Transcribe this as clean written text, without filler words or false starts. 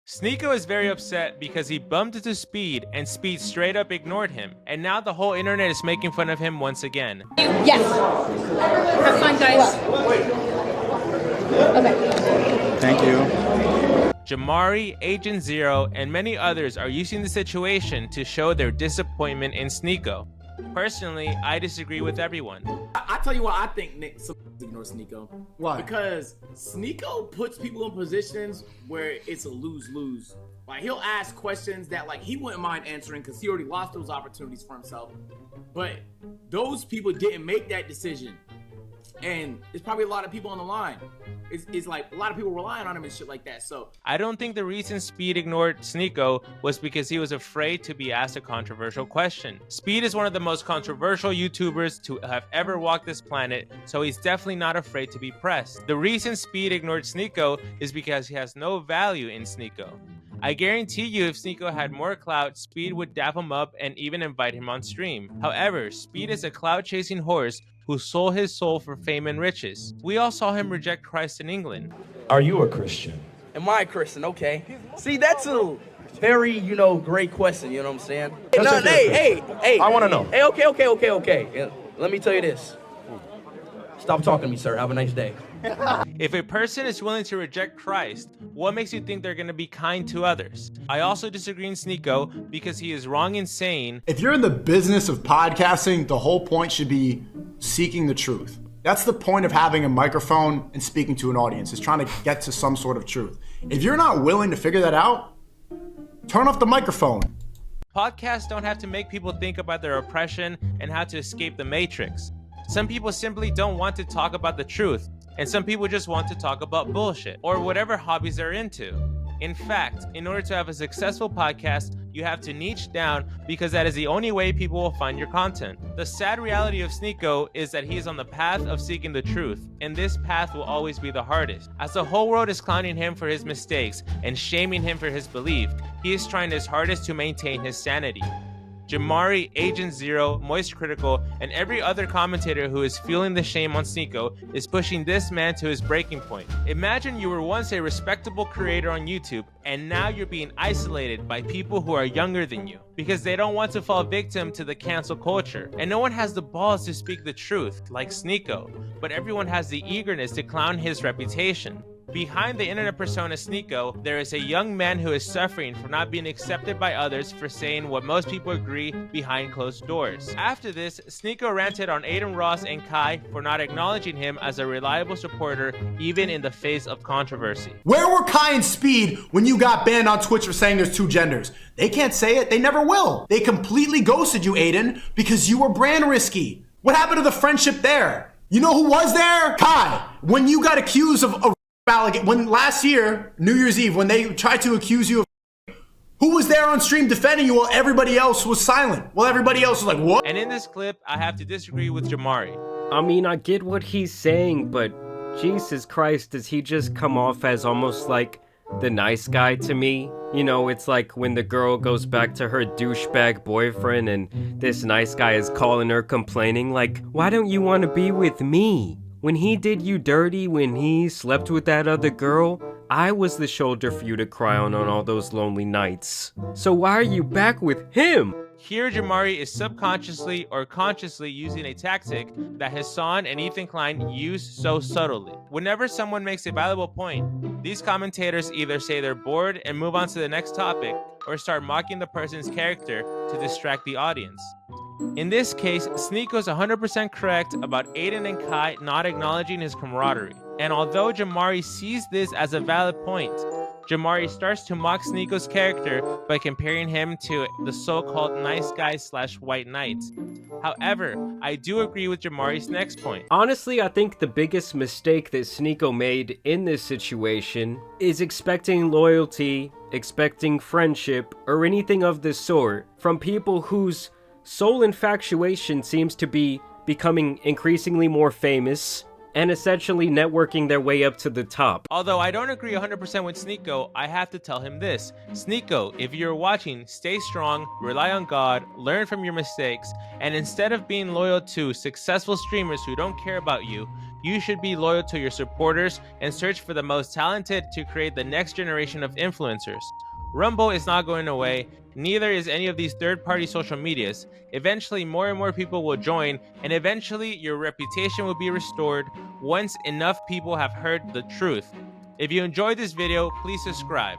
SNEAKO is very upset because he bumped into Speed and Speed straight up ignored him, and now the whole internet is making fun of him once again. Yes. Have fun, guys. Okay. Thank you. Jamari, Agent Zero, and many others are using the situation to show their disappointment in SNEAKO. Personally, I disagree with everyone. I tell you what, I think Nick ignores SNEAKO. Why? Because SNEAKO puts people in positions where it's a lose-lose. Like, he'll ask questions that, like, he wouldn't mind answering because he already lost those opportunities for himself. But those people didn't make that decision. And there's probably a lot of people on the line. It's like a lot of people relying on him and shit like that. So I don't think the reason Speed ignored SNEAKO was because he was afraid to be asked a controversial question. Speed is one of the most controversial YouTubers to have ever walked this planet, so he's definitely not afraid to be pressed. The reason Speed ignored SNEAKO is because he has no value in SNEAKO. I guarantee you if SNEAKO had more clout, Speed would dap him up and even invite him on stream. However, Speed is a clout-chasing horse who sold his soul for fame and riches. We all saw him reject Christ in England. Are you a Christian? Am I a Christian? Okay. See, that's a very, great question, you know what I'm saying? Hey. I want to know. Hey, okay. Yeah, let me tell you this. Stop talking to me, sir. Have a nice day. If a person is willing to reject Christ, what makes you think they're going to be kind to others? I also disagree in SNEAKO because he is wrong in saying, If you're in the business of podcasting, the whole point should be seeking the truth. That's the point of having a microphone and speaking to an audience, is trying to get to some sort of truth. If you're not willing to figure that out, turn off the microphone. podcasts don't have to make people think about their oppression and how to escape the matrix. Some people simply don't want to talk about the truth, and some people just want to talk about bullshit or whatever hobbies they're into. In fact, in order to have a successful podcast, you have to niche down because that is the only way people will find your content. The sad reality of SNEAKO is that he is on the path of seeking the truth, and this path will always be the hardest. As the whole world is clowning him for his mistakes and shaming him for his belief, he is trying his hardest to maintain his sanity. Jamari, Agent Zero, Moist Critical, and every other commentator who is feeling the shame on SNEAKO is pushing this man to his breaking point. Imagine you were once a respectable creator on YouTube, and now you're being isolated by people who are younger than you because they don't want to fall victim to the cancel culture. And no one has the balls to speak the truth, like SNEAKO, but everyone has the eagerness to clown his reputation. Behind the internet persona SNEAKO, there is a young man who is suffering from not being accepted by others for saying what most people agree behind closed doors. After this, SNEAKO ranted on Aiden Ross and Kai for not acknowledging him as a reliable supporter even in the face of controversy. Where were Kai and Speed when you got banned on Twitch for saying there's two genders? They can't say it. They never will. They completely ghosted you, Aiden, because you were brand risky. What happened to the friendship there? You know who was there? Kai. When you got accused of when last year, New Year's Eve, when they tried to accuse you of, who was there on stream defending you while everybody else was silent? Well, everybody else was like, what? And in this clip, I have to disagree with Jamari. I mean, I get what he's saying, but Jesus Christ, does he just come off as almost like the nice guy to me? You know, it's like when the girl goes back to her douchebag boyfriend and this nice guy is calling her complaining like, why don't you want to be with me? When he did you dirty, when he slept with that other girl, I was the shoulder for you to cry on all those lonely nights. So why are you back with him? Here, Jamari is subconsciously or consciously using a tactic that Hassan and Ethan Klein use so subtly. Whenever someone makes a valuable point, these commentators either say they're bored and move on to the next topic, or start mocking the person's character to distract the audience. In this case, SNEAKO is 100% correct about Aiden and Kai not acknowledging his camaraderie. And although Jamari sees this as a valid point, Jamari starts to mock SNEAKO's character by comparing him to the so-called nice guy / white knight. However, I do agree with Jamari's next point. Honestly, I think the biggest mistake that SNEAKO made in this situation is expecting loyalty, expecting friendship, or anything of the sort from people whose sole infatuation seems to be becoming increasingly more famous and essentially networking their way up to the top. Although I don't agree 100% with SNEAKO, I have to tell him this. SNEAKO, if you're watching, stay strong, rely on God, learn from your mistakes, and instead of being loyal to successful streamers who don't care about you, you should be loyal to your supporters and search for the most talented to create the next generation of influencers. Rumble is not going away, neither is any of these third-party social medias. Eventually, more and more people will join, and eventually your reputation will be restored once enough people have heard the truth. If you enjoyed this video, please subscribe.